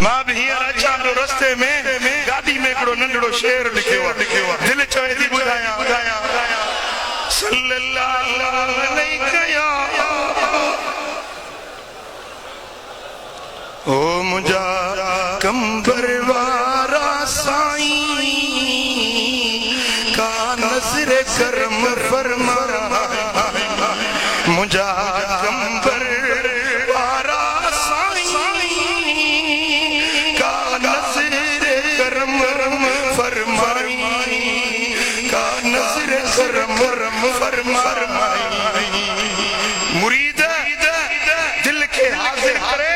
मां भी हींअर अचां थो रस्ते में गाॾी में हिकिड़ो नंढड़ो शेर लिखियो आहे दिलि चवे थी ॿुधायां सल्लल्लाहु अलैहि ओ मुंहिंजा कंबर वारा साईं का नज़र करम फरमा मुंहिंजा कंबर वारा साईं का नज़र करम फरमाई का नज़र करम फरमाई मुरीद दिल के हाज़िर करे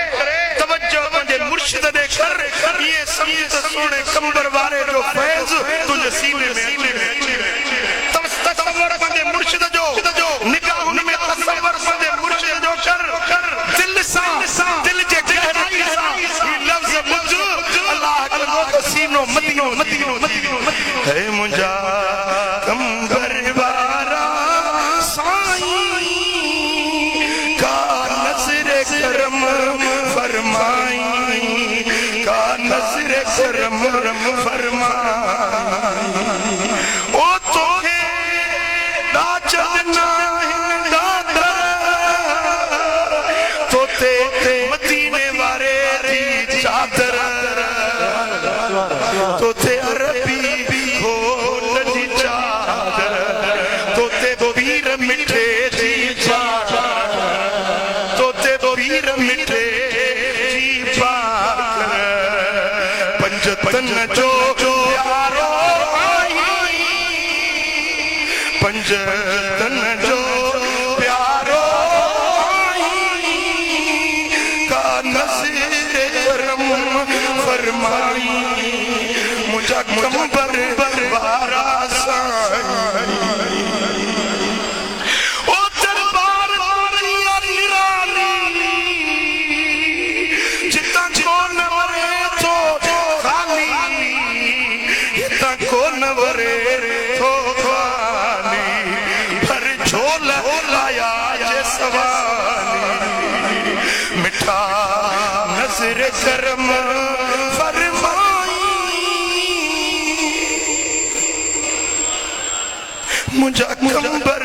तवज्जो पंहिंजे मुर्शिद दे कर ये समझ त सोने कंबर वारे जो फैज़ तुझे सीने में तसव्वुर पंहिंजे मुर्शिद जो निगाहुन में तसव्वुर पंहिंजे मुर्शिद जो कर दिल सां दिल जे गहराई सां ये लफ्ज़ बुझ अल्लाह करो त सीनो मदीनो है मुंहिंजा कंबर वारा साईं का नज़र करम फरमाई का नज़र करम फरमाई ओ तोखे दाचना दादा तोते मदीने वारे दी चादर तोते अरबी खोल दी चादर तोते पीर मिठे दी चादर तोते पीर मिठे दी चादर पंजतन जो प्यारो आई पंजतन जो प्यारो आई का नज़र फरमाई मुझा कंबर वारा साईं ओ दरबार दुनिया निराली जितना को न वरे तो खाली जितना को न वरे तो खाली भर झोल लाया जे सवाली मिठा नज़र करम मुझा कंबर